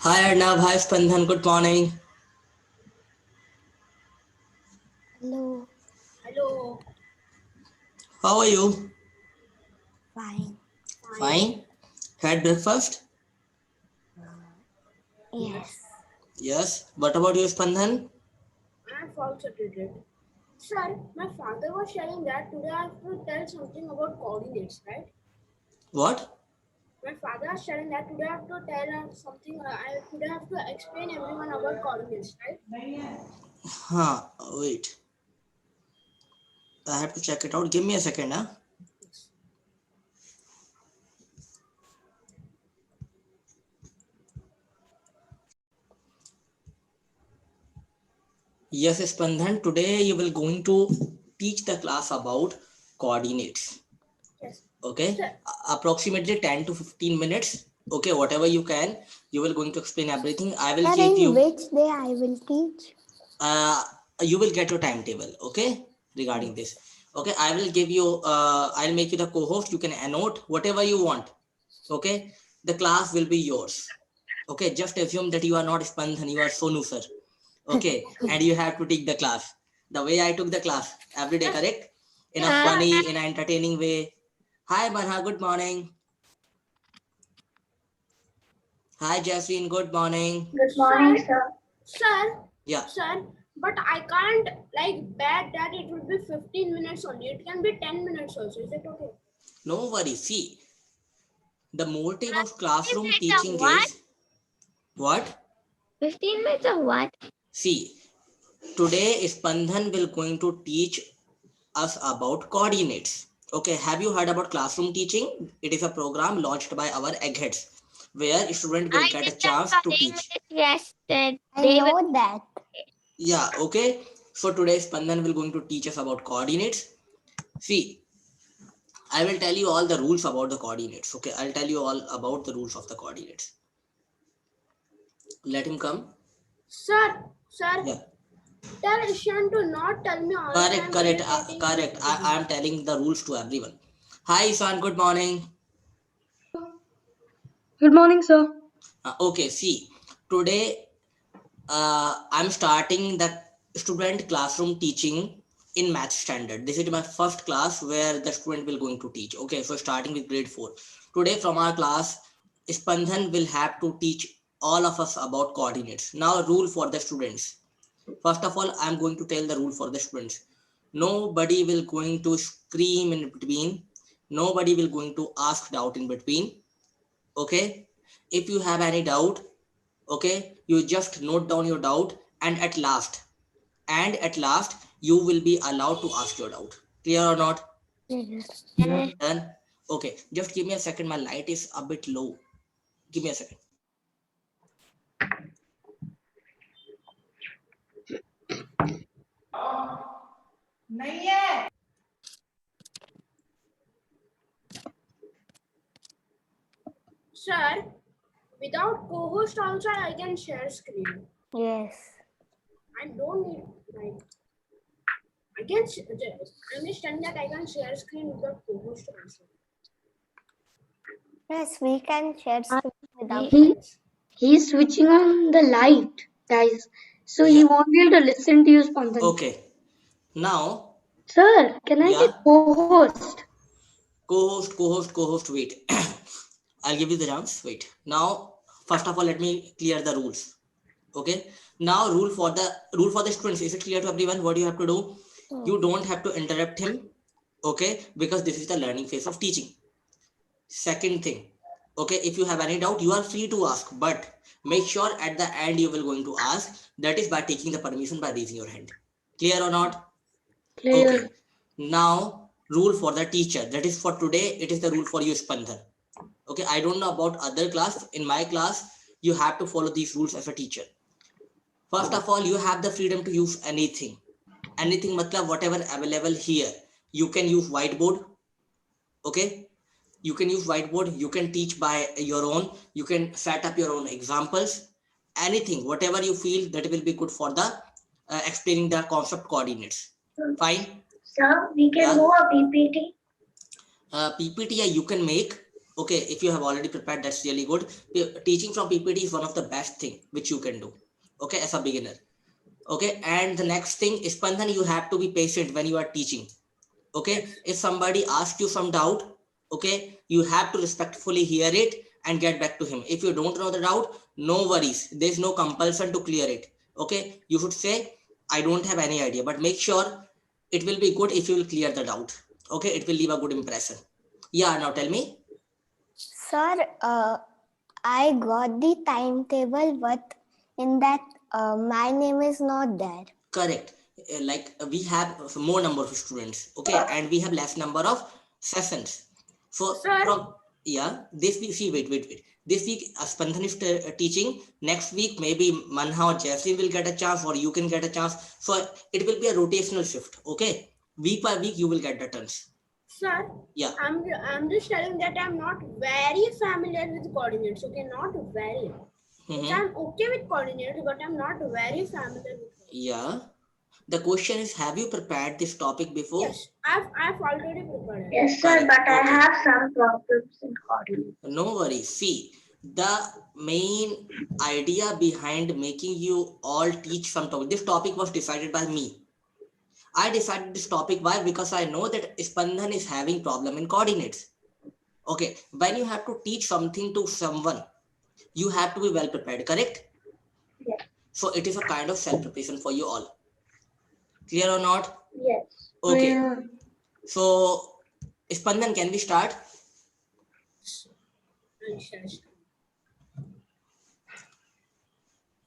Hi Arnav, hi Spandhan, good morning. Hello. Hello. How are you? Fine. Fine. Had breakfast? Yes. Yes. What about you, Spandhan? I have also did it. Sir, my father was sharing that today I have to tell something about coordinates, right? What? My father was sharing that today I have to tell something. Today I have to explain everyone about coordinates, right? Huh, wait. I have to check it out. Give me a second, huh? Yes. Yes, Spandhan, today you will going to teach the class about coordinates. Yes. Okay? Sir, Approximately 10 to 15 minutes. Okay, whatever you can. You will going to explain everything. I will Sir, give in you, which day I will teach? uh, you will get your timetable. Okay? Regarding this. Okay, I will give you, I'll make you the co-host. You can annote whatever you want. Okay, the class will be yours. Okay, just assume that you are not Spandhan, you are Sonu sir. Okay, and you have to take the class the way I took the class every day, yes. correct? In a Yes, sir. funny, in an entertaining way. Hi Barha, good morning. Hi Jasmine, good morning. Good morning, sir. Sir, Yeah, sir, but I can't bet that it will be 15 minutes only. It can be 10 minutes also. Is it okay? no worries. See, the motive of 15 classroom minutes of teaching what? is what? 15 minutes of what? See, today Spandhan will going to teach us about coordinates. Okay, have you heard about classroom teaching? It is a program launched by our eggheads where student will I get a did that chance to for teach. English yesterday. I know that. Yeah, okay. So today Spandan will going to teach us about coordinates. See, I will tell you all the rules about the coordinates. Okay, I'll tell you all about the rules of the coordinates. Let him come. Sir, Yeah, tell Ishan to not tell me all the correct, time correct, irritating and correct. I am telling the rules to everyone. Hi, Ishan. Good morning. Good morning, sir. Okay, see, today I'm starting the student classroom teaching in math standard. This is my first class where the student will going to teach. Okay, so starting with grade 4. Today from our class, Spandhan will have to teach all of us about coordinates. Now rule for the students. First of all, I'm going to tell the rule for the students. Nobody will going to scream in between. Nobody will going to ask doubt in between. Okay, if you have any doubt, okay, you just note down your doubt, and at last you will be allowed to ask your doubt. Clear or not? Yes. Done. Okay, just give me a second, my light is a bit low. Give me a second. Sir, without co-host also I can share screen. Yes. I don't need I can understand that I can share screen without co-host also. Yes, we can share screen without. He's switching on the light, guys. So he Yeah, won't be able to listen to you, Spandan. okay. Now, Sir, can I yeah, get co-host? co-host, wait. I'll give you the chance. Wait. Now, first of all, let me clear the rules. Okay, now rule for the students. Is it clear to everyone what you have to do? You don't have to interrupt him. Okay, because this is the learning phase of teaching. Second thing, okay, if you have any doubt, you are free to ask, but make sure at the end you will going to ask. That is by taking the permission by raising your hand. Clear or not? Okay, Clear. now rule for the teacher. That is for today. It is the rule for you, Spandhan. Okay, I don't know about other class. In my class, you have to follow these rules as a teacher. First of all, you have the freedom to use anything. Anything matlab whatever available here. You can use whiteboard. Okay, you can use whiteboard. You can teach by your own. You can set up your own examples. Anything, whatever you feel that will be good for the explaining the concept coordinates. Fine. Sir, we can Yeah. do a PPT. PPT you can make. Okay, if you have already prepared, that's really good. Teaching from PPT is one of the best thing which you can do. Okay, as a beginner. Okay, and the next thing is, Spandhan, you have to be patient when you are teaching. Okay, Yes. if somebody asks you some doubt, okay, you have to respectfully hear it and get back to him. If you don't know the doubt, no worries, there's no compulsion to clear it. Okay, you should say, I don't have any idea, but make sure it will be good if you will clear the doubt. Okay, it will leave a good impression. Yeah, now tell me. Sir, I got the timetable, but in that my name is not there. Correct. Like we have more number of students, okay, and we have less number of sessions. So Sir. from, yeah, this week, see, wait. This week Spandhan is teaching. Next week maybe Manha or Jeffrey will get a chance, or you can get a chance. So it will be a rotational shift. Okay, week by week you will get the turns. Sir, Yeah. I'm just telling that I'm not very familiar with coordinates. Okay, not very. Mhm. I'm okay with coordinates, but I'm not very familiar with them. Yeah. The question is, have you prepared this topic before? Yes, I've already prepared it. Yes, sir, Correct. but I Okay. have some problems in coordinates. No worries. See, the main idea behind making you all teach some topic, this topic was decided by me. I decided this topic. Why? Because I know that Spandhan is having problem in coordinates. Okay, when you have to teach something to someone, you have to be well prepared, correct? Yes. So it is a kind of self-preparation for you all. Clear or not? Yes. Okay. Yeah. So, Spandan, can we start?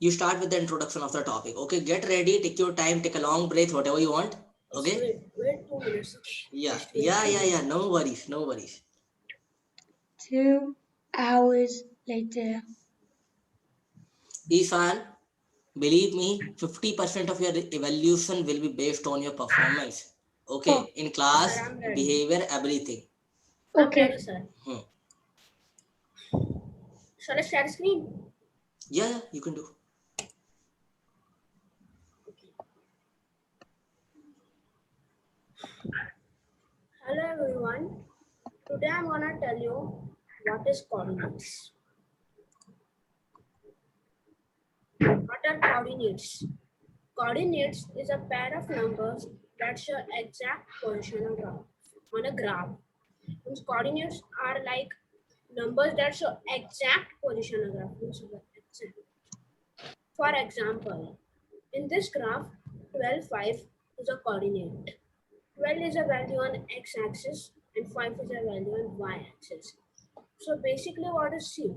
You start with the introduction of the topic. Okay, get ready, take your time, take a long breath, whatever you want. Okay. Wait 2 minutes. Yeah. No worries. 2 hours later. Ishan, believe me, 50% of your evaluation will be based on your performance. Okay, in class, Sir, I'm ready. behavior, everything. I'm Okay. ready, sir. Hmm. Shall I share screen? Yeah, you can do. Hello everyone. Today I'm gonna tell you what is coordinates. What are coordinates? Coordinates is a pair of numbers that show exact position on a graph. Means coordinates are like numbers that show exact position on a graph. For example, in this graph, 12, 5 is a coordinate. 12 is a value on x-axis and 5 is a value on y-axis. So basically what is C?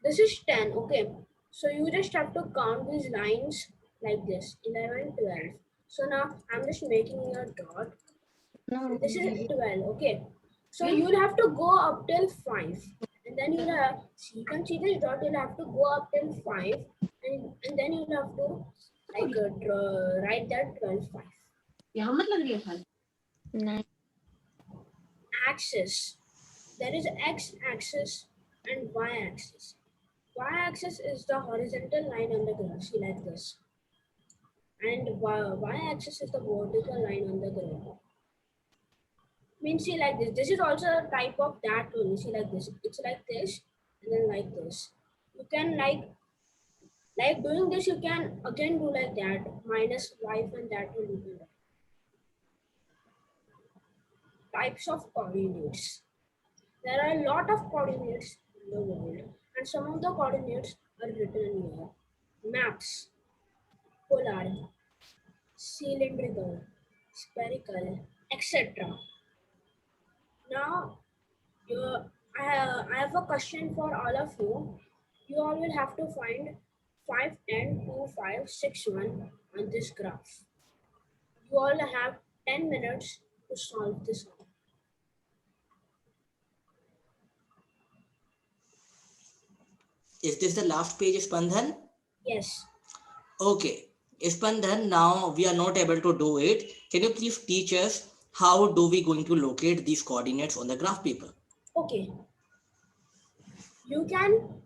This is 10, okay? So you just have to count these lines like this, 11, 12. So now I'm just making a dot. No. This is 12, okay? So you'll have to go up till 5. And then you'll have, you can see this dot, you'll have to go up till 5. And then you'll have to write that 12, 5. Nine. Axis. There is x-axis and y-axis. Y-axis is the horizontal line on the graph, see like this. And y-axis is the vertical line on the graph. Means see like this. This is also a type of that one. See like this. It's like this and then like this. You can like doing this. You can again do like that. Minus y and that will be right. Types of coordinates. There are a lot of coordinates in the world, and some of the coordinates are written here. Maps, polar, cylindrical, spherical, etc. Now, I have a question for all of you. You all will have to find 5, 10, 2, 5, 6, 1 on this graph. You all have 10 minutes to solve this one. Is this the last page, Spandhan? Yes. Okay. Spandhan, now we are not able to do it. Can you please teach us how do we going to locate these coordinates on the graph paper? Okay. You can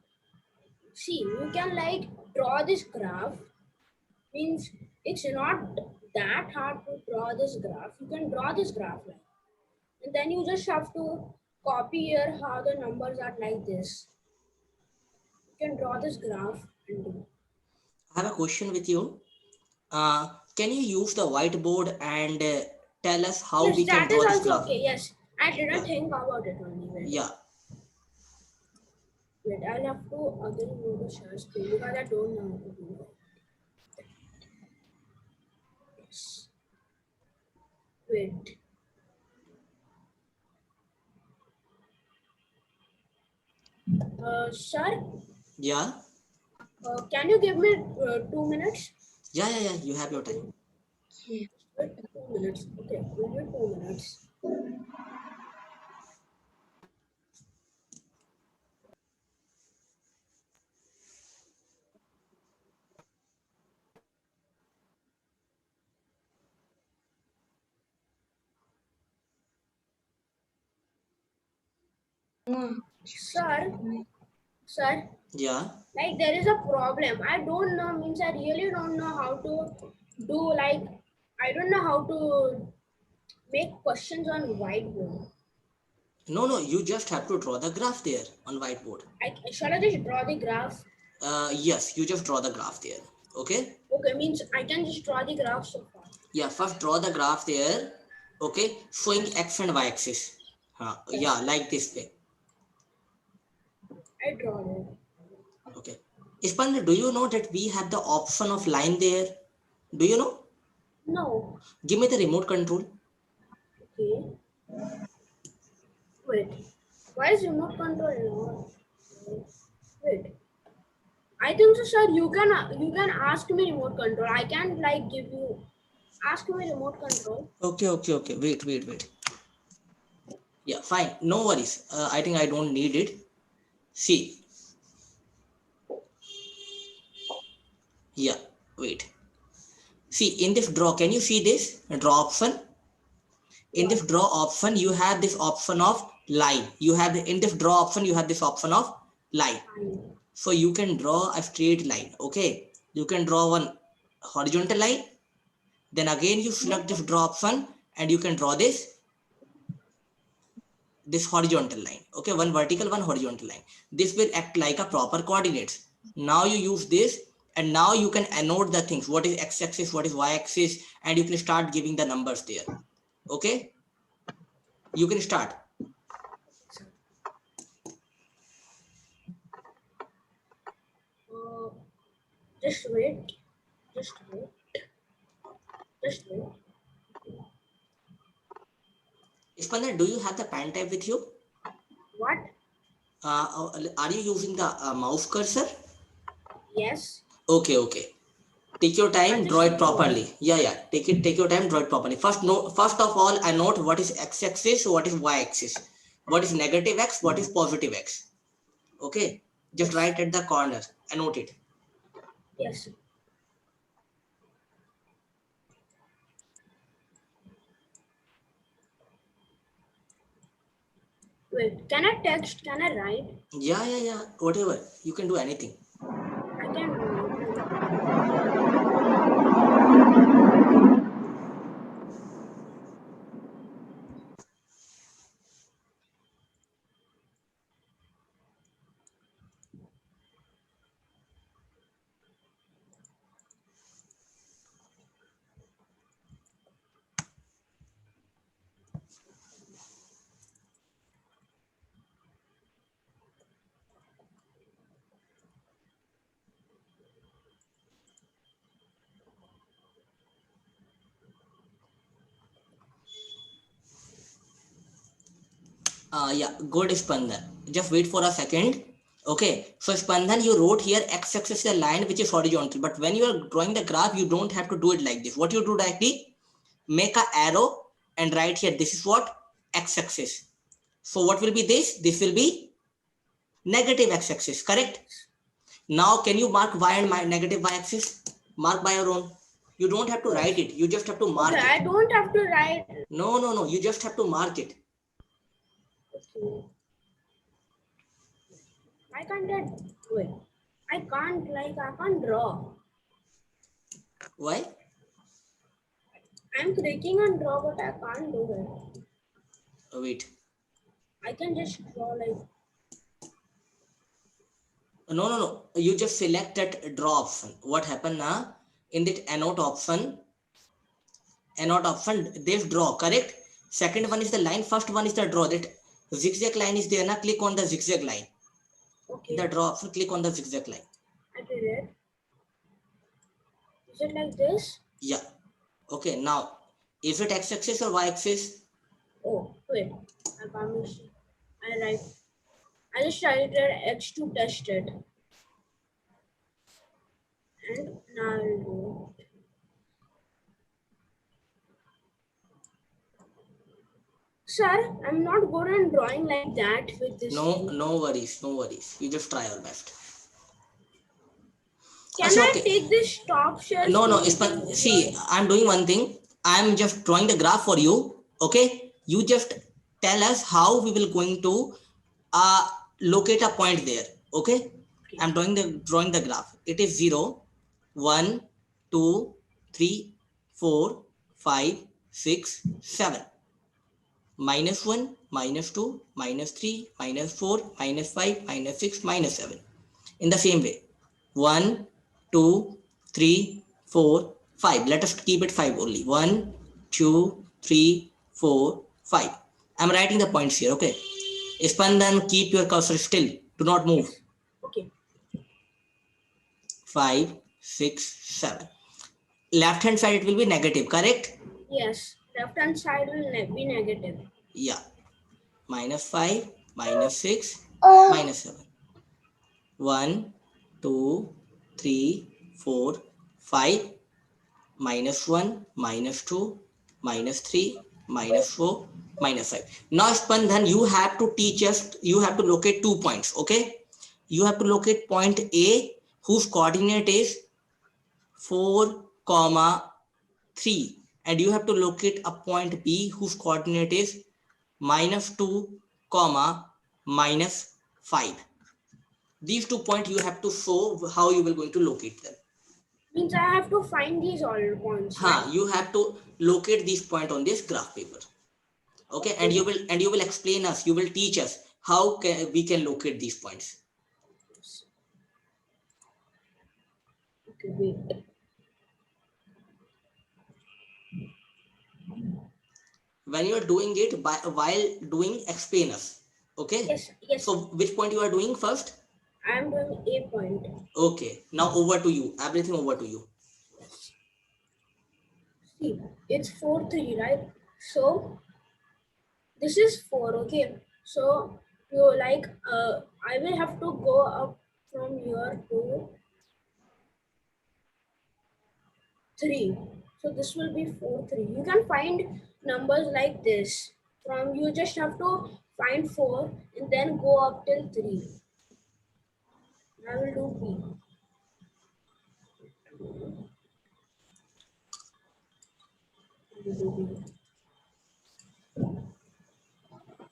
see, you can like draw this graph. Means it's not that hard to draw this graph. You can draw this graph like, and then you just have to copy here how the numbers are like this. You can draw this graph and do. I have a question with you. Can you use the whiteboard and tell us how Yes, we can that is draw this also graph? okay. Yes, I didn't Yeah. think about it only. Yeah. Wait, I'll have to again go to share screen because I don't know how to do it. Yes. Wait. Sir, Yeah. can you give me 2 minutes? Yeah. Yeah. Yeah. You have your time. Wait, 2 minutes. Okay, give me 2 minutes. Sir, Yeah. like there is a problem. I don't know, means I really don't know how to do, like, I don't know how to make questions on whiteboard. No, no. You just have to draw the graph there on whiteboard. Shall I just draw the graph? Yes. You just draw the graph there. Okay. Okay, means I can just draw the graph so far. Yeah. First, draw the graph there. Okay. Showing x and y axis. Yeah. Like this way. I draw it. Okay. Ispan, do you know that we have the option of line there? Do you know? No. Give me the remote control. Okay. Wait. Why is remote control not? Wait. I think so, sir. You can ask me remote control. I can't like give you. Ask me remote control. Okay, okay, okay. Wait, wait, wait. Yeah, fine. No worries. I think I don't need it. See. Yeah, wait. See, in this draw, can you see this draw option? In this What? draw option, you have this option of line. You have in this draw option, you have this option of line. So you can draw a straight line. Okay. You can draw one horizontal line. Then again, you select this draw option and you can draw this horizontal line. Okay, one vertical, one horizontal line. This will act like a proper coordinates. Now you use this and now you can annote the things. What is x-axis, what is y-axis, and you can start giving the numbers there. Okay, you can start. Uh, just wait. Just wait. Just wait. Ispandar, do you have the pen type with you? What? Are you using the mouse cursor? Yes. Okay, okay. Take your time, draw it properly. Yeah, yeah. Take your time, draw it properly. First of all, I note what is x-axis, what is y-axis, what is negative x, what is positive x. Okay, just write at the corner. Annote it. Yes. Wait. Can I text? Can I write? Yeah, yeah, yeah. Whatever. You can do anything. I can write. Yeah, good Spandan. Just wait for a second. Okay, so Spandan, you wrote here x-axis is a line which is horizontal, but when you are drawing the graph, you don't have to do it like this. What you do directly, make a arrow and write here, this is what? X-axis. So what will be this? This will be negative x-axis, correct? Now, can you mark y and my negative y-axis? Mark by your own. You don't have to write it. You just have to mark Okay, I it. don't have to write. No, no, no. You just have to mark it. Okay. I can't get. Wait. I can't draw. Why? I'm clicking on draw, but I can't do it. Wait. I can just draw like, No. You just select that draw option. What happened now? In that annotate option, there's draw, correct? Second one is the line. First one is the draw. That zigzag line is there. Now click on the zigzag line. In okay, the draw option, click on the zigzag line. I did it. Is it like this? Yeah. Okay. Now, is it x-axis or y-axis? Oh, wait, I promise. I just write X to test it. And now I'll do it. Sir, I'm not good at drawing like that with this. No worries. You just try your best. Can Achha, I okay. take this top share? No, see, I'm doing one thing. I'm just drawing the graph for you. Okay. You just tell us how we will going to locate a point there. Okay. I'm drawing the graph. It is 0, 1, 2, 3, 4, 5, 6, 7. -1, -2, -3, -4, -5, -6, -7. In the same way, 1, 2, 3, 4, 5. Let us keep it 5 only. 1, 2, 3, 4, 5. I'm writing the points here. Okay. Spandan, keep your cursor still. Do not move. Okay. 5, 6, 7. Left hand side it will be negative, correct? Yes. Left hand side will be negative. Yeah. -5, -6, -7. 1, 2, 3, 4, 5. -1, -2, -3, -4, -5. Now, Spandhan, you have to teach us, you have to locate 2 points, okay? You have to locate point A, whose coordinate is 4, 3. And you have to locate a point B, whose coordinate is -2, -5. These 2 points you have to show how you will going to locate them. Means I have to find these all points. Right? You have to locate these points on this graph paper. Okay, and you will explain us, you will teach us how we can locate these points. Okay, wait. When you are doing it while doing, explain us. Okay. Yes. So which point you are doing first? I am doing A point. Okay. Now over to you. Everything over to you. See, it's 4, 3, right? So this is 4. Okay. So you like I will have to go up from here to 3. So this will be 4, 3. You can find numbers like this. From you just have to find 4 and then go up till 3. I will do B.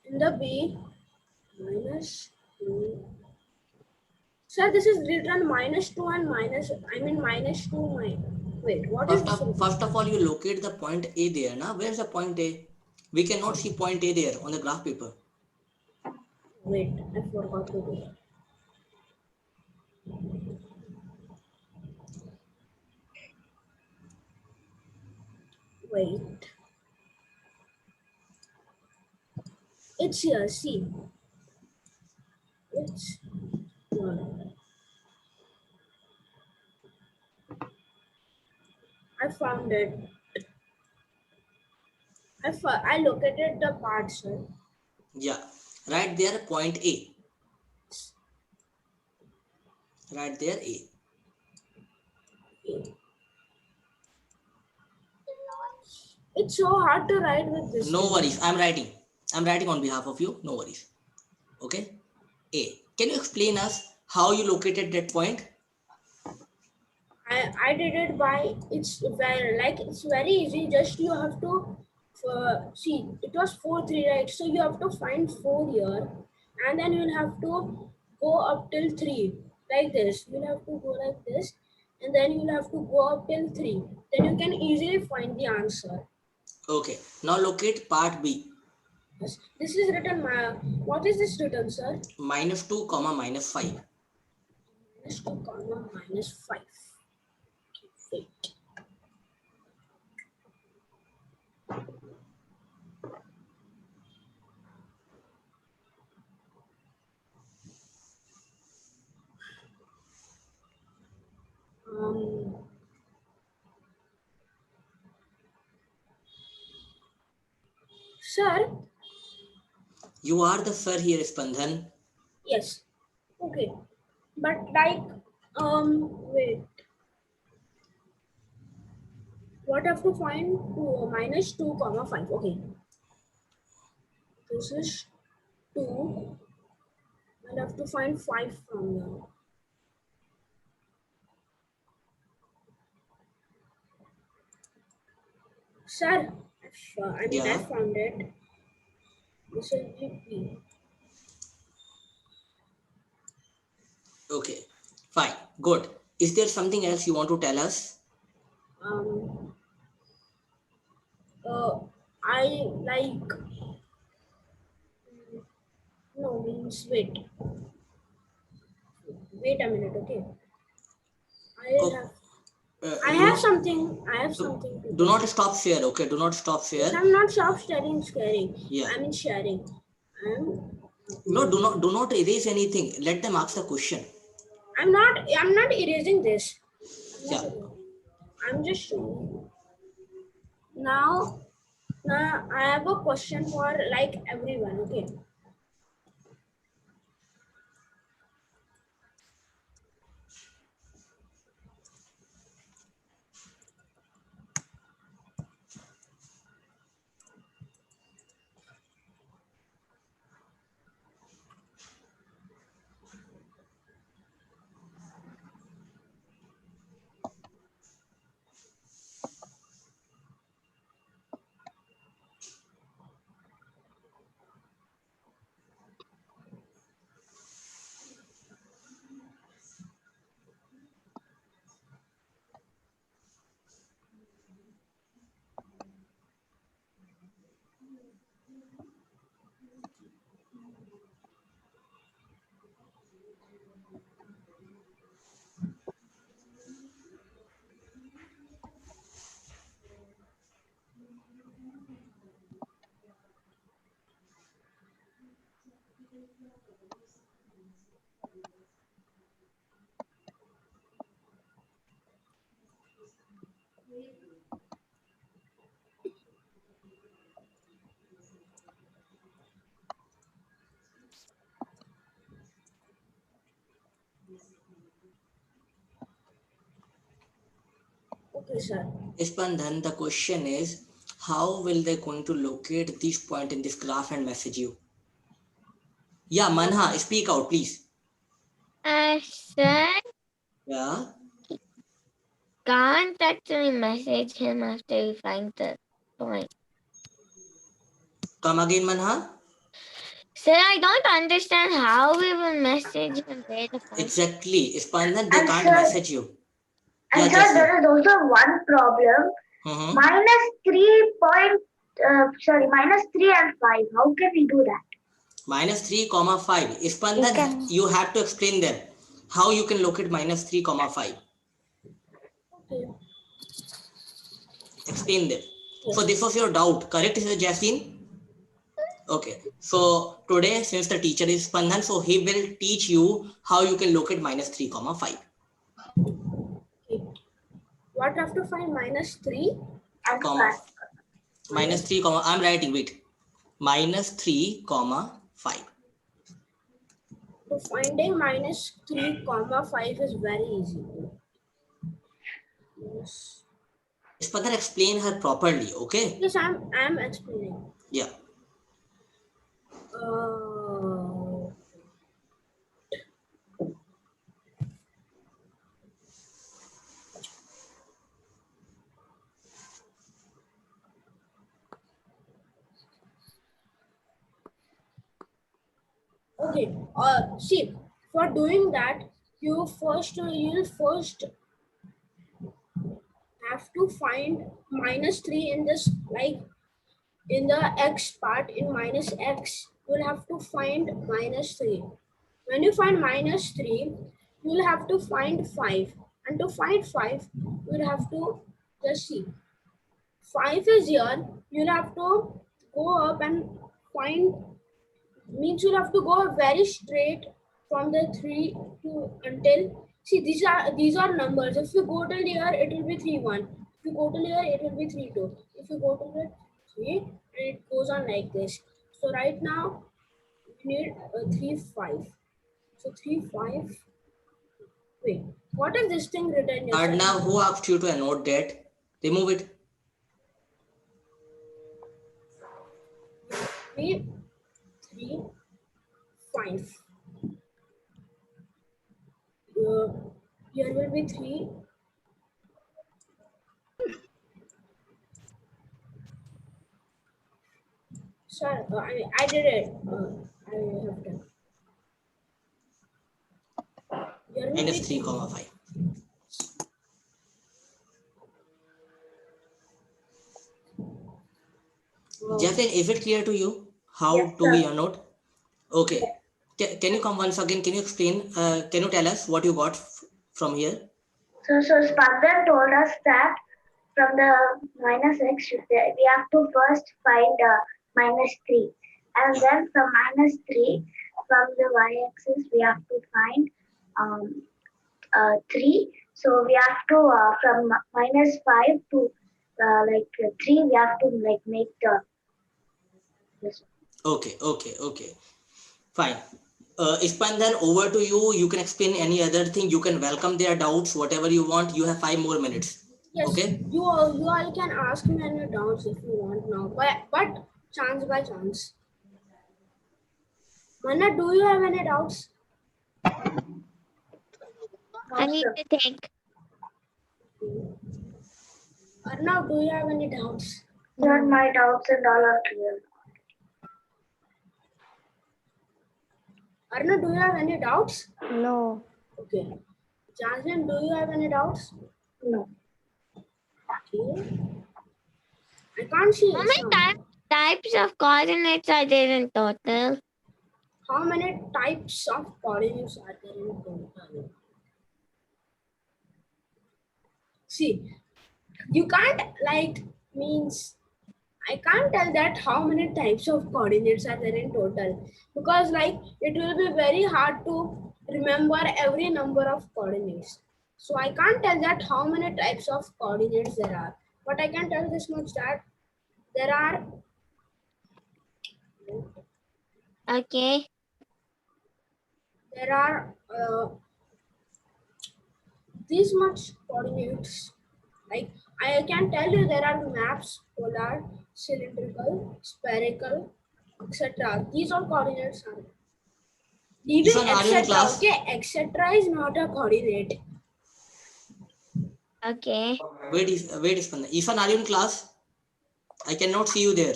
In the B, -2. Sir, this is written -2 and -2 wait, what is this? First of all, you locate the point A there. Now, where's the point A? We cannot see point A there on the graph paper. Wait, I forgot to do it. Wait. It's here, see. It's here. I found it. I located the part, sir. Yeah, right there, point A. Right there, A. It's so hard to write with this. No worries. I'm writing on behalf of you. No worries. Okay. A. Can you explain us how you located that point? I did it by it's very easy. Just you have to see it was 4, 3, right? So you have to find 4 here, and then you'll have to go up till 3 like this. You'll have to go like this, and then you'll have to go up till 3. Then you can easily find the answer. Okay. Now locate part B. Yes. This is written. What is this written, sir? -2, -5. -2, -5. Okay, wait. Um, Sir, You are the sir here, Spandhan. yes. Okay. But like, wait. What have to find -2, 5. Okay. This is 2. I'll have to find 5 from here. Sir, I Yeah. found it. This will be P. Okay. Fine. Good. Is there something else you want to tell us? Um, I like, no, means wait. Wait a minute, okay. I have, I You have know, something, I have something to do tell. not stop share. Okay. Do not stop Yes, share. I'm not sharing, Yeah. I mean sharing. No, do not erase anything. Let them ask the question. I'm not erasing this. Yeah. I'm just showing. Now, I have a question for like everyone, okay? Okay, sir. Spandhan, the question is, how will they going to locate this point in this graph and message you? Yeah, Manha, speak out, please. Sir, Yeah. can't actually message him after we find the point. Come again, Manha. Sir, I don't understand how we will message him where the point. Exactly. Spandhan, they And can't sir, message you. Yeah, and sir, Jasmine. there is also one problem. Mm-hmm. -3 and 5. How can we do that? -3, 5. Spandhan, can- you have to explain them how you can locate -3, 5. Okay. Explain them. So this was your doubt, correct, Jasmine? Okay. So today, since the teacher is Spandhan, so he will teach you how you can locate -3, 5. Okay. What have to find -3? And Comma, 5. -3, I'm writing, wait. -3, 5. So finding -3, 5 is very easy. Yes. Spandhan, explain her properly, okay? Yes, I'm explaining. Yeah. Uh, okay. See, for doing that, you'll first have to find -3 in this, like, in the x part, in minus x, you'll have to find minus 3. When you find minus 3, you'll have to find 5. And to find 5, you'll have to just see. 5 is here, you'll have to go up and find, means you'll have to go very straight from the 3 to until, see, these are numbers. If you go till here, it will be 3 1. If you go till here, it will be 3 2. If you go to the 3, and it goes on like this. So right now we need 3 5. So 3 5. Wait, what is this thing written here? Arnav, who asked you to annotate that? Remove it. 3 3 5. Here will be 3. Sorry, I did it. I have done. Here will Minus be 3, 5. Jeffrey, is it clear to you how Yes, do we annotate? Okay. Can you come once again? Can you explain? Can you tell us what you got from here? So Spandan told us that from the minus x, we have to first find minus 3. And Yeah. then from minus 3, from the y-axis, we have to find 3. So we have to, from minus 5 to 3, we have to like make this. Okay. Fine. Ispandan, over to you. You can explain any other thing. You can welcome their doubts, whatever you want. You have 5 more minutes. Yes, Okay. you all can ask me any doubts if you want now, but chance by chance. Manna, do you have any doubts? I need to think. Arnav, do you have any doubts? Sir, my doubts and all are clear. Arnav, do you have any doubts? No. Okay. Jasmine, do you have any doubts? No. Okay. I can't see. How many types of coordinates are there in total? How many types of coordinates are there in total? See, you can't means I can't tell that how many types of coordinates are there in total, because it will be very hard to remember every number of coordinates. So I can't tell that how many types of coordinates there are, but I can tell this much that there are Okay. These much coordinates. I can tell you there are maps, polar, cylindrical, spherical, etc. These all coordinates are. Even Ishan, are you in etc. class? Okay, etc. is not a coordinate. Okay. Wait, Ispandan. Ishan, are you in class? I cannot see you there.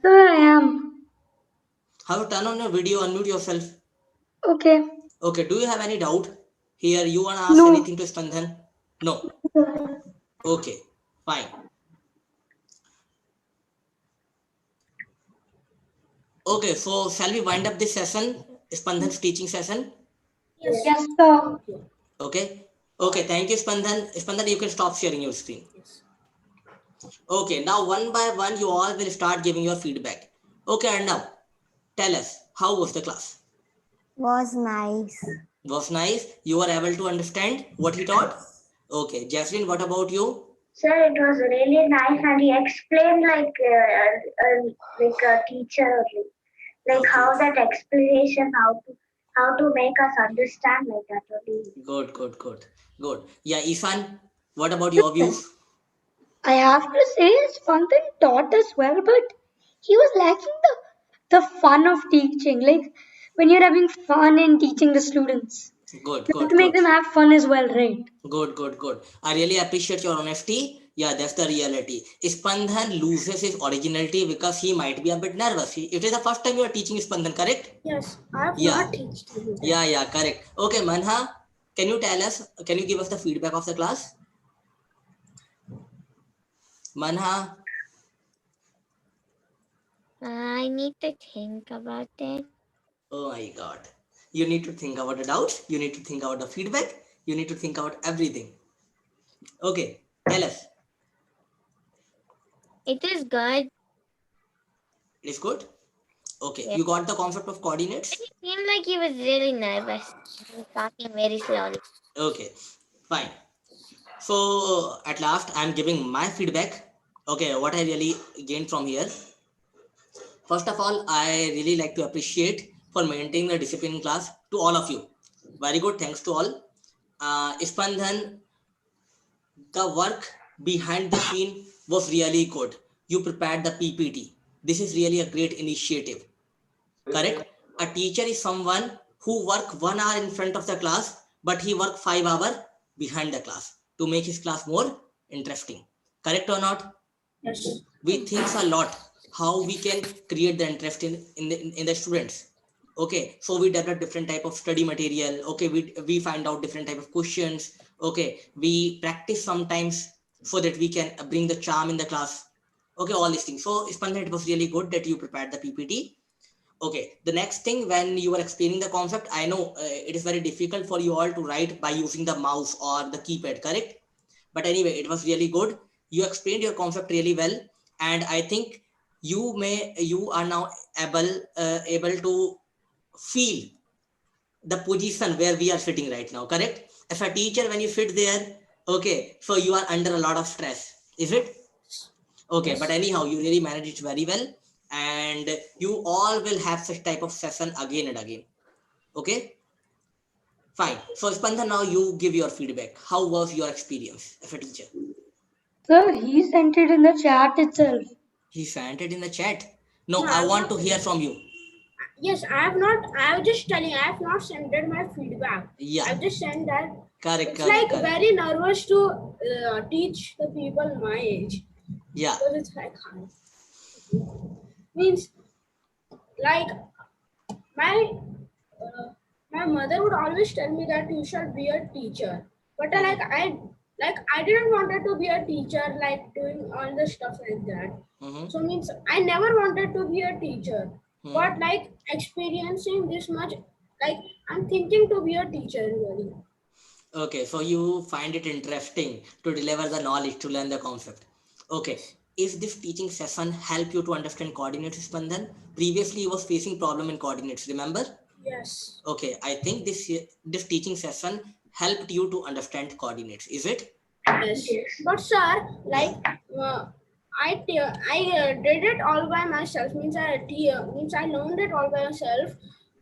Sir, I am. How you turn on your video, unmute yourself. Okay. Okay, do you have any doubt? Here, you want to ask No. anything to Ispandan? No. Okay, fine. Okay, so shall we wind up this session, Spandan's teaching session? Yes. Yes, sir. Okay. Okay, thank you, Spandan. Spandan, you can stop sharing your screen. Yes. Okay, now one by one, you all will start giving your feedback. Okay, and now, tell us, how was the class? Was nice. Was nice? You were able to understand what he taught? Okay, Jasmine, what about you? Sir, it was really nice, and he explained like a teacher only, like Okay. how that explanation, how to make us understand like that only. Good. Yeah, Ishan, what about your views? I have to say, Spandan taught us well, but he was lacking the fun of teaching. Like when you're having fun in teaching the students, Good. you have to make them have fun as well, right? Good. I really appreciate your honesty. Yeah, that's the reality. Spandhan loses his originality because he might be a bit nervous. It is the first time you are teaching Spandhan, correct? Yes, I have Yeah. not taught you. Yeah, correct. Okay, Manha, can you give us the feedback of the class? Manha, I need to think about it. Oh my God. You need to think about the doubts. You need to think about the feedback. You need to think about everything. Okay, tell us. It is good. It is good. Okay, Yeah. you got the concept of coordinates. It seemed like he was really nervous. He was talking very slowly. Okay, fine. So at last, I'm giving my feedback. Okay, what I really gained from here. First of all, I really like to appreciate for maintaining the discipline in class to all of you. Very good, thanks to all. Spandhan, the work behind the scene was really good. You prepared the PPT. This is really a great initiative. Correct? A teacher is someone who work 1 hour in front of the class, but he work 5 hours behind the class to make his class more interesting. Correct or not? Yes. We think a lot how we can create the interest in the students. Okay, so we develop different type of study material. Okay, we find out different type of questions. Okay, we practice sometimes so that we can bring the charm in the class. Okay, all these things. So Spandan, it was really good that you prepared the PPT. Okay, the next thing, when you were explaining the concept, I know it is very difficult for you all to write by using the mouse or the keypad, correct? But anyway, it was really good. You explained your concept really well, and I think you are now able to feel the position where we are sitting right now, correct? As a teacher, when you sit there, okay, so you are under a lot of stress, is it? Okay, but Yes. anyhow, you really managed it very well, and you all will have such type of session again and again. Okay, fine. So Spandha, now you give your feedback. How was your experience as a teacher? Sir, he sent it in the chat itself. He sent it in the chat. No, No, I I've want not. to hear from you. Yes, I have not. I was just telling. I have not sent my feedback. Yeah, I've just sent that. correct, It's correct, like correct. very nervous to teach the people my age Yeah, because it's like hard. Means like my uh, my mother would always tell me that you should be a teacher, but I didn't wanted to be a teacher like doing all the stuff like that. mm-hmm. So means I never wanted to be a teacher, Hmm. but like experiencing this much, like I'm thinking to be a teacher really. Okay, so you find it interesting to deliver the knowledge, to learn the concept. Okay, if this teaching session help you to understand coordinates, Spandan, previously you was facing problem in coordinates, remember? Yes. Okay, I think this teaching session helped you to understand coordinates, is it? Yes. Yes. But sir, Yeah. like I did it all by myself. Means I learned it all by myself.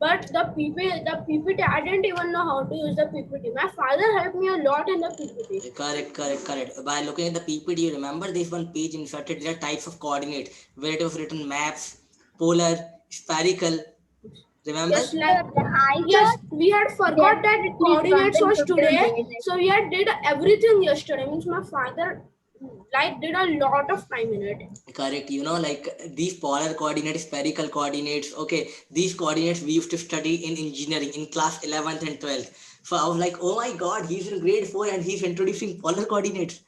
But the PPT, I didn't even know how to use the PPT. My father helped me a lot in the PPT. Correct, correct, correct. By looking at the PPT, you remember this one page inserted there are types of coordinate where it was written maps, polar, spherical. Remember? Yes, like I yes, we had there forgot that is coordinates something was to tell today, me. so we had did everything yesterday. Means my father like did a lot of time in it. Correct. You know, like these polar coordinates, spherical coordinates. Okay, these coordinates we used to study in engineering in class 11th and 12th. So I was like, oh my God, he's in grade 4 and he's introducing polar coordinates.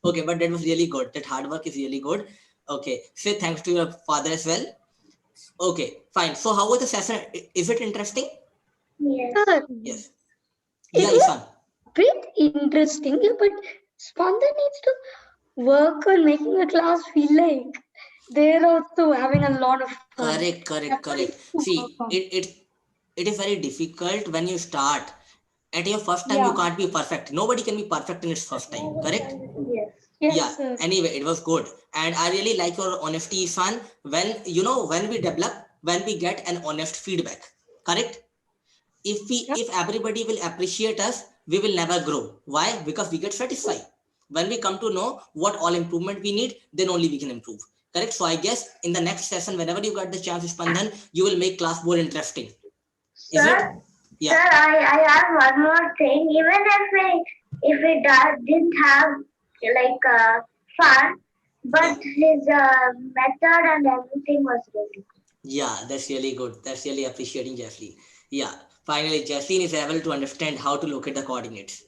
Okay, but that was really good. That hard work is really good. Okay, say thanks to your father as well. Okay, fine. So how was the session? Is it interesting? Yes. Sir, Yes. it Yeah, was Ishan. bit interesting, but Spanda needs to work on making the class feel like they're also having a lot of fun. Correct, That's correct, what he correct. needs to work See, on. it is very difficult when you start. At your first time, you Yeah. can't be perfect. Nobody can be perfect in its first time. Correct? Yes. Yes, Yeah. sir. Anyway, it was good, and I really like your honesty, Ishan. When we develop, when we get an honest feedback. Correct? Yep. If everybody will appreciate us, we will never grow. Why? Because we get satisfied. When we come to know what all improvement we need, then only we can improve. Correct? So I guess in the next session, whenever you get the chance, Spandhan, you will make class more interesting. Is it? Sir, Yeah. sir, I have one more thing. Even if we didn't have like fun, but his method and everything was really good. Yeah, that's really good. That's really appreciating Jaslyn. Yeah, finally, Jaslyn is able to understand how to locate the coordinates.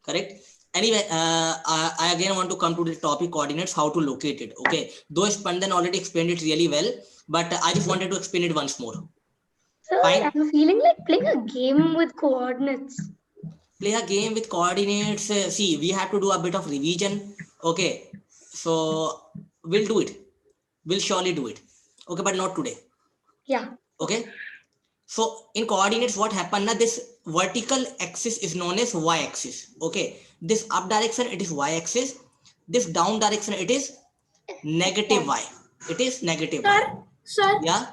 Correct? Anyway, I again want to come to the topic coordinates, how to locate it. Okay, though Spandan already explained it really well, but I just wanted to explain it once more. Sir, Fine. I'm feeling like playing a game with coordinates. Play a game with coordinates. See, we have to do a bit of revision. Okay, so we'll do it. We'll surely do it. Okay, but not today. Yeah. Okay. So in coordinates, what happened now? This vertical axis is known as y-axis. Okay. This up direction, it is y-axis. This down direction, it is negative y. It is negative y. Sir, Yeah.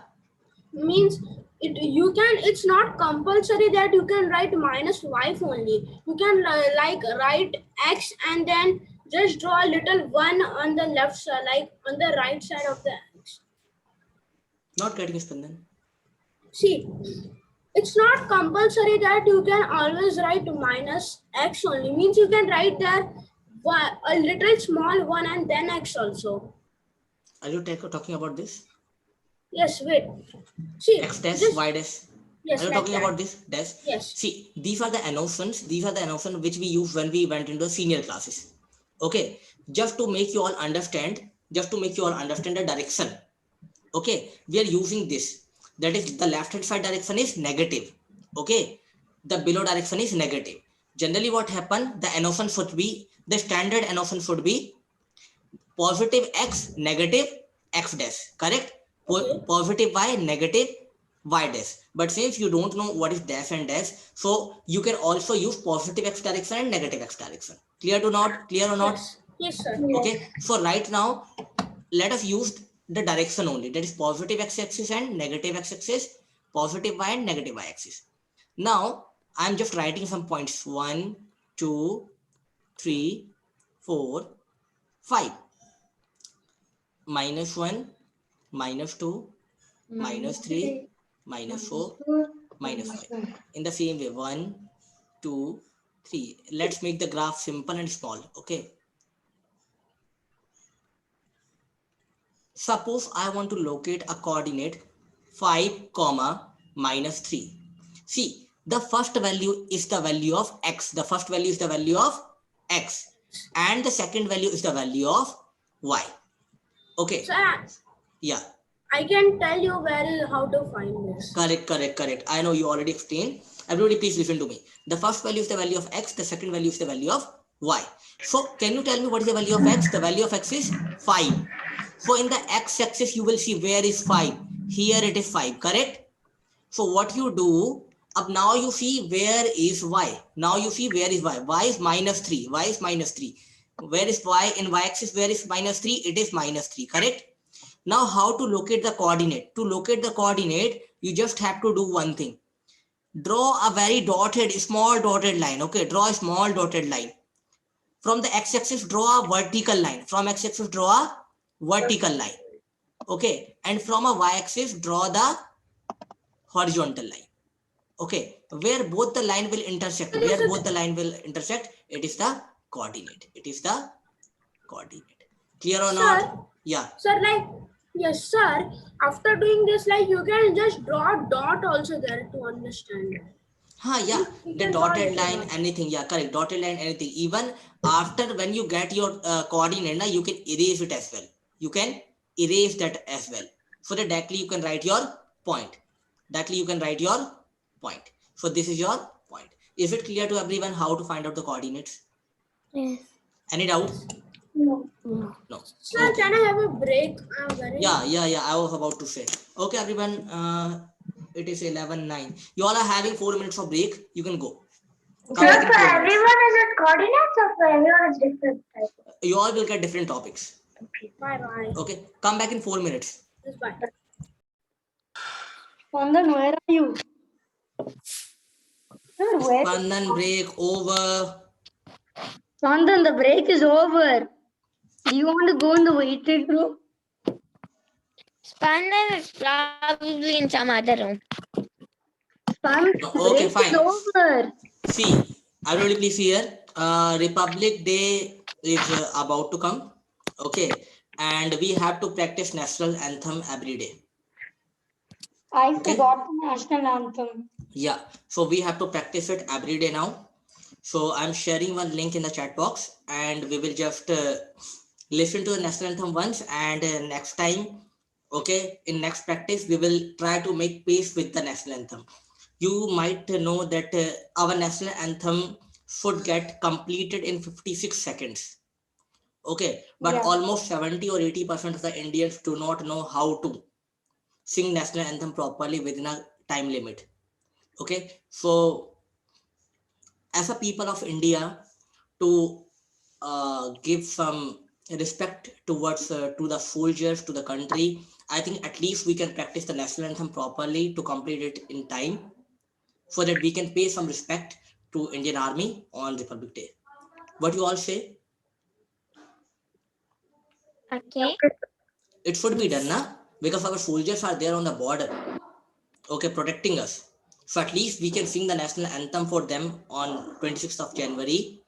means it's not compulsory that you can write minus y only. You can like write x and then just draw a little one on the left side, like on the right side of the x. Not getting Spandan. See, it's not compulsory that you can always write minus x only. Means you can write there a little small one and then x also. Are you talking about this? Yes, wait. See, X dash, this- y dash. yes, Are you like talking that. about this dash? Yes. See, these are the notions. These are the notions which we used when we went into senior classes. Okay, just to make you all understand, the direction. Okay, we are using this. That is, the left hand side direction is negative. Okay, the below direction is negative. Generally, what happen? The notion should be, the standard notion should be positive x, negative x dash. Correct? Positive y, negative y dash. But since you don't know what is dash and dash, so you can also use positive x direction and negative x direction. Clear or not? Yes, yes, sir. Okay, so right now let us use the direction only, that is positive x-axis and negative x-axis, positive y and negative y-axis. Now I'm just writing some points: 1, 2, 3, 4, 5. Minus 1, minus 2, minus 3, minus 4, minus 5. In the same way, 1, 2, 3. Let's make the graph simple and small. Okay. Suppose I want to locate a coordinate 5, minus 3. See, the first value is the value of x. The first value is the value of x. And the second value is the value of y. Okay. So Yeah. I can tell you how to find this. Correct. I know you already explained. Everybody please listen to me. The first value is the value of x. The second value is the value of y. So can you tell me what is the value of x? The value of x is 5. So in the x-axis, you will see where is 5. Here it is 5, correct? So what you do, up now you see where is y. Now you see where is y. Y is minus 3. Y is minus 3. Where is y? In y-axis, where is minus 3? It is minus 3, correct? Now how to locate the coordinate? To locate the coordinate, you just have to do one thing. Draw a very small dotted line. Okay, draw a small dotted line. From the x-axis, draw a vertical line. From x-axis, draw a vertical line. Okay, and from a y-axis, draw the horizontal line. Okay, where both the line will intersect, it is the coordinate. Clear or not? Yeah. Sir, yes, sir. After doing this, you can just draw a dot also there to understand. Yeah, the dotted line, anything. Yeah, correct. Dotted line, anything. Even after when you get your coordinate, you can erase it as well. You can erase that as well. So that directly you can write your point. So this is your point. Is it clear to everyone how to find out the coordinates? Yes. Any doubts? No. No. Sir, Okay. can I have a break? I'm very Yeah. I was about to say. Okay, everyone. It is 11:09. You all are having 4 minutes of break. You can go. Come Sir, back in for 4 minutes. everyone is it coordinates or for everyone is different type? You all will get different topics. bye bye. Okay. Come back in 4 minutes. Just bye. Spandan, where are you? Sir, where? Spandan, break over. Spandan, the break is over. Do you want to go in the waiting room? Spandan is probably in some other room. Spandan, the Okay, break fine. is over. See, everybody please hear. Republic Day is about to come. Okay. And we have to practice national anthem every day. I Okay. forgot the national anthem. Yeah. So we have to practice it every day now. So I'm sharing one link in the chat box and we will just listen to the national anthem once and next time. Okay, in next practice, we will try to make pace with the national anthem. You might know that our national anthem should get completed in 56 seconds. Okay, but Yeah. almost 70 or 80% of the Indians do not know how to sing national anthem properly within a time limit. Okay, so as a people of India, to give some respect towards to the soldiers, to the country, I think at least we can practice the national anthem properly to complete it in time, so that we can pay some respect to Indian Army on Republic Day. What you all say? Okay. It should be done, na? Because our soldiers are there on the border, okay, protecting us. So at least we can sing the national anthem for them on 26th of January,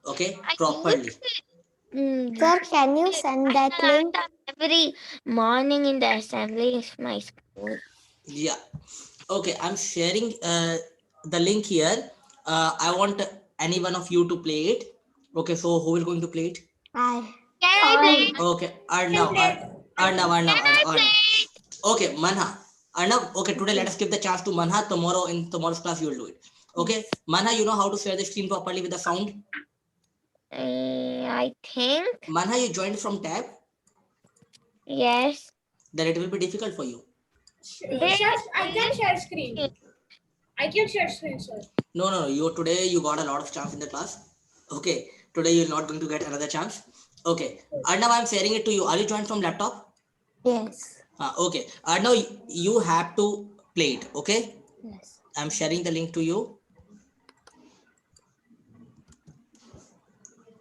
okay, I properly. Sir, can you send that link? Every morning in the assembly is my school. Yeah. Okay, I'm sharing the link here. I want any one of you to play it. Okay, so who is going to play it? I. Can I play? Okay, Arnav. Okay, Manha. Arnav, okay, today let us give the chance to Manha. Tomorrow in tomorrow's class you will do it. Okay, Manha, you know how to share the screen properly with the sound? I think Manha, you joined from tab, yes. then it will be difficult for you. I can share screen. I can share screen, sir. No. You today you got a lot of chance in the class. Okay, today you're not going to get another chance. Okay, Arnav, I'm sharing it to you. Are you joined from laptop? Yes. Okay, Arnav, you have to play it. Okay, Yes. I'm sharing the link to you.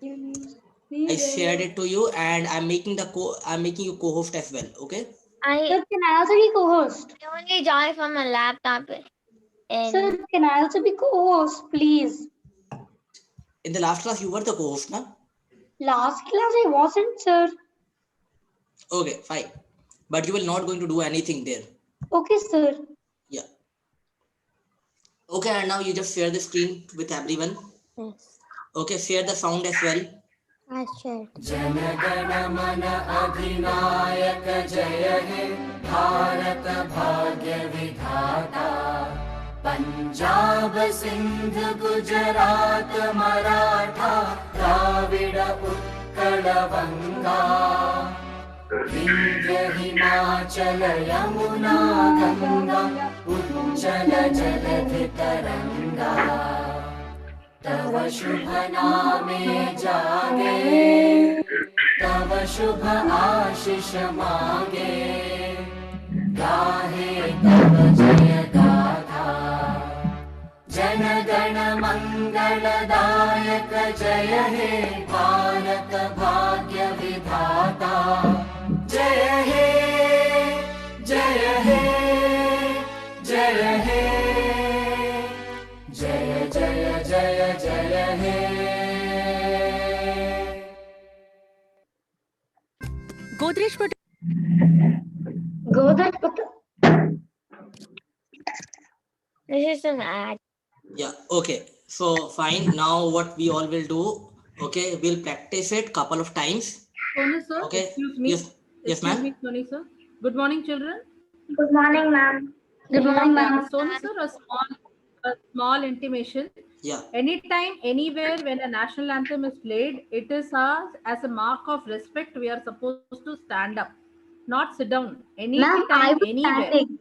I shared it to you, and I'm making you co-host as well. Okay. Sir, can I also be co-host? I only join from a laptop. And Sir, can I also be co-host, please? In the last class, you were the co-host, na? Last class I wasn't, sir. Okay, fine. But you will not going to do anything there. Okay, sir. Yeah. Okay, and now you just share the screen with everyone. Yes. Okay, share the sound as well. I shared. Punjab Sindh Gujarat Maratha Dravid Utkal बंगा विंध्य हिमाचल यमुना गंगा उच्चल जलधि तरंगा तव शुभ नामे जागे तव शुभ आशीष मागे गाहे तव जय गाथा जन गण मंगलदायक जय हे भारत भाग्य विधाता जय हे जय हे जय हे जय जय जय जय हे Godrej Godrej this is an ad. Yeah, okay. So fine. Now what we all will do, okay, we'll practice it couple of times. Sonu sir, Okay. excuse me. Yes, Excuse ma'am. me, Sonu sir. Good morning, children. Good morning, ma'am. Good morning, ma'am. Sonu sir, a small intimation. Yeah. Anytime, anywhere, when a national anthem is played, it is as a mark of respect. We are supposed to stand up, not sit down. Ma'am, I Anytime, was anywhere. standing.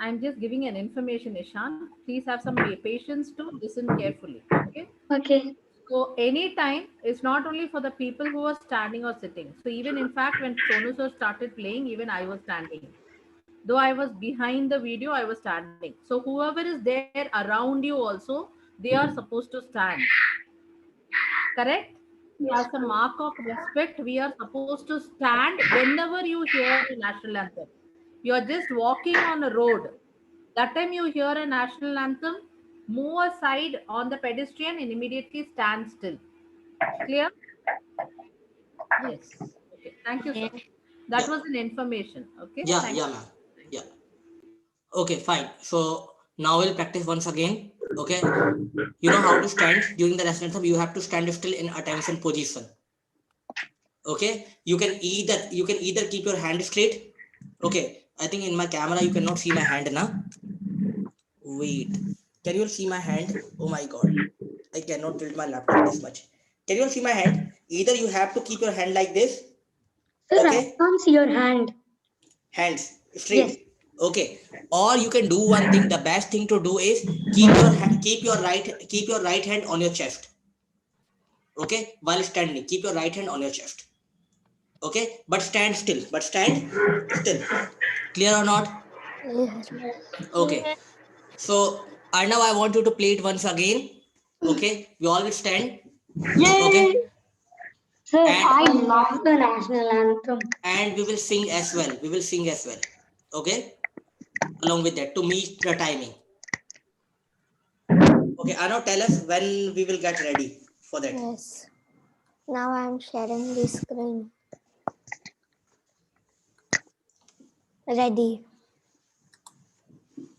I'm just giving an information, Ishan. Please have some patience to listen carefully. Okay. Okay. So anytime is not only for the people who are standing or sitting. So even in fact, when Sonu sir started playing, even I was standing. Though I was behind the video, I was standing. So whoever is there around you also, they are supposed to stand. Correct? As a mark of respect, we are supposed to stand whenever you hear the national anthem. You are just walking on a road. That time you hear a national anthem, move aside on the pedestrian and immediately stand still. Clear? Yes. Okay. Thank you, sir. That Yeah. was an information. Okay. Yeah, Thank yeah, you. ma'am. Yeah. Okay, fine. So now we'll practice once again. Okay. You know how to stand during the national anthem. You have to stand still in attention position. Okay, you can either keep your hand straight. Okay, I think in my camera you cannot see my hand now. Wait, can you all see my hand? Oh my god, I cannot tilt my laptop this much. Can you all see my hand? Either you have to keep your hand like this. Sir, I Okay, can't see your hand. hands Yes. straight. Okay, or you can do one thing. The best thing to do is keep your right hand on your chest. Okay, while standing, keep your right hand on your chest. Okay, but stand still. Clear or not? Yes. Okay. So Arnav, I want you to play it once again. Okay, we all will stand. Yay! Okay, Sir, and I love the national anthem. we will sing as well. Okay, along with that to meet the timing. Okay, Arnav, tell us when we will get ready for that. Yes. Now I'm sharing the screen. Ready.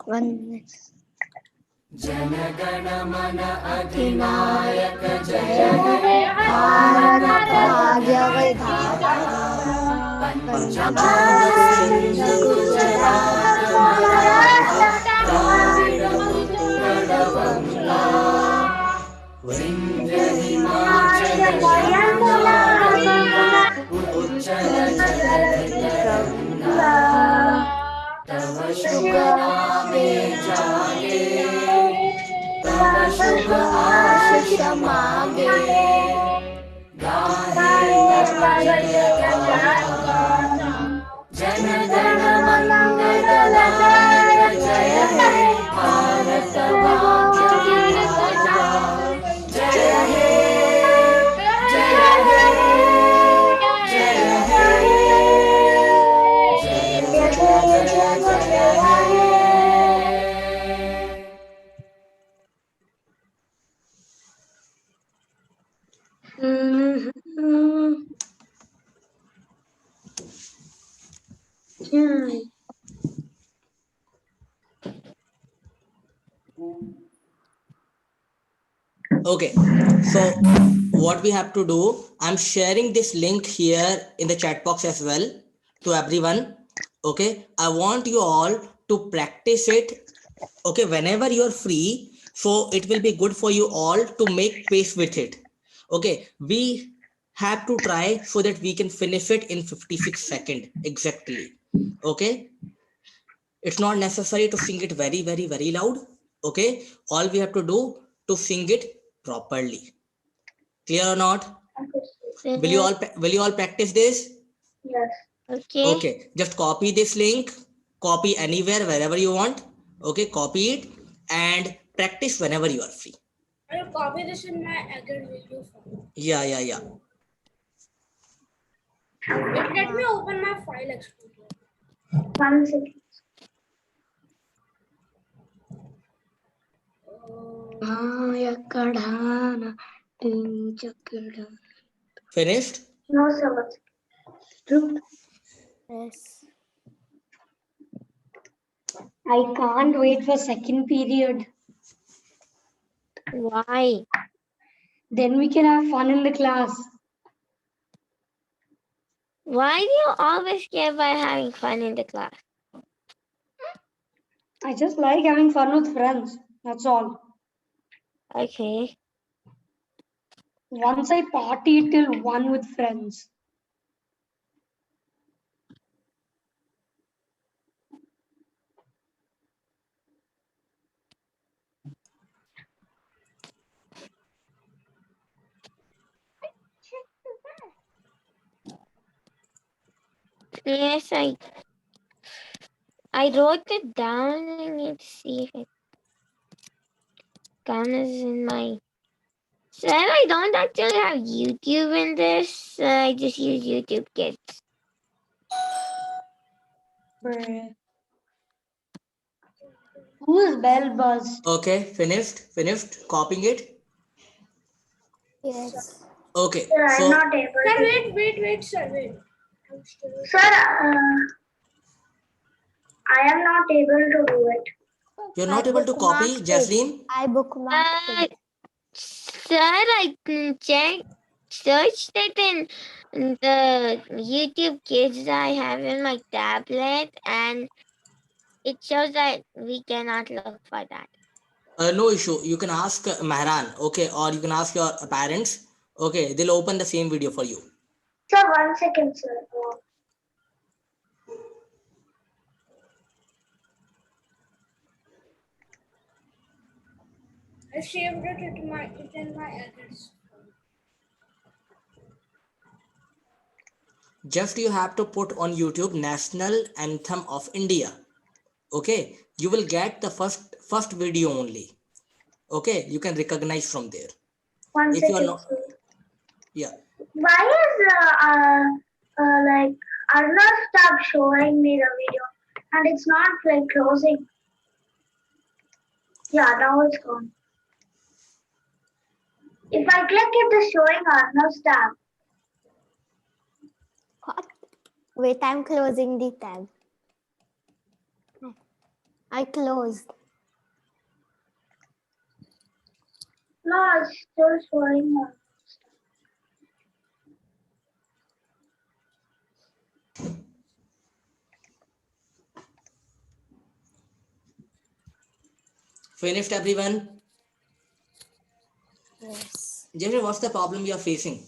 1 minute. जनगण मन अधिनायक जय हे भारत भाग्य विधाता पंजाब सिंध गुजरात मराठा द्राविड उत्कल बंगा विंध्य हिमाचल यमुना उच्चल गंगा तव शुभ नामे जागे तव शुभ आशीष मांगे गाहे जन गण मंगलदायक जय हे भारत भाग्य विधाता जय हे जय हे जय हे Okay, so what we have to do, I'm sharing this link here in the chat box as well to everyone. Okay, I want you all to practice it. Okay, whenever you're free, so it will be good for you all to make pace with it. Okay, we have to try so that we can finish it in 56 seconds exactly. Okay, it's not necessary to sing it very loud. Okay, all we have to do to sing it properly. Clear or not? Will you all practice this? Yes. Okay. Okay, just copy this link, copy anywhere wherever you want. Okay, copy it and practice whenever you are free. I will copy this in my Agile video file. Yeah. Let me open my file explorer. 1 second. Finished? No, sir. Yes. I can't wait for second period. Why? Then we can have fun in the class. Why do you always care by having fun in the class? I just like having fun with friends. That's all. Okay. Once I party till 1 with friends. Yes, I wrote it down. I need to see if it comes in my. Sir, I don't actually have YouTube in this. I just use YouTube Kids. Bruh. Who is Bell Buzz? Okay, finished copying it. Yes. Okay, Sir, I'm so not able Sir, to. wait, sir, wait. I'm still. Sir, I am not able to do it. you're not able to copy, bookmarked it. Jasleen? I bookmarked it. Sir, I can check. searched it in the YouTube Kids I have in my tablet, and it shows that we cannot look for that. No issue. You can ask Mehran, okay, or you can ask your parents. Okay, they'll open the same video for you. Sir, 1 second, sir. I saved it in my edits. Just you have to put on YouTube National Anthem of India. Okay, you will get the first video only. Okay, you can recognize from there. One If you are second, not, sir. yeah. Why is like Arnav stopped showing me the video and it's not like closing? Yeah, now it's gone. If I click it, it's showing Arnav's tab. What? Wait, I'm closing the tab. I closed. No, it's still showing Arnav's Finished, everyone? Yes. Jeffrey, what's the problem you are facing?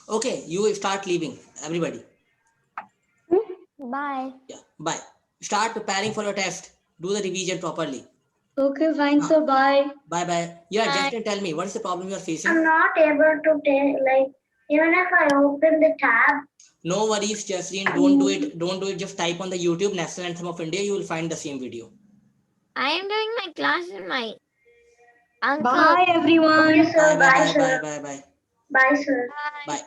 Okay, you start leaving, everybody. Bye. Yeah, bye. Start preparing for your test. Do the revision properly. Okay, fine, sir. Bye. Bye bye. Yeah, Bye. Justin, tell me, what is the problem you are facing? I'm not able to take, like, even if I open the tab, No worries, Justin. Don't do it. Don't do it. Just type on the YouTube National Anthem of India. You will find the same video. I am doing my class with my uncle. Bye, everyone. okay, sir, Bye bye bye, bye sir. bye bye bye. Bye, sir. Bye.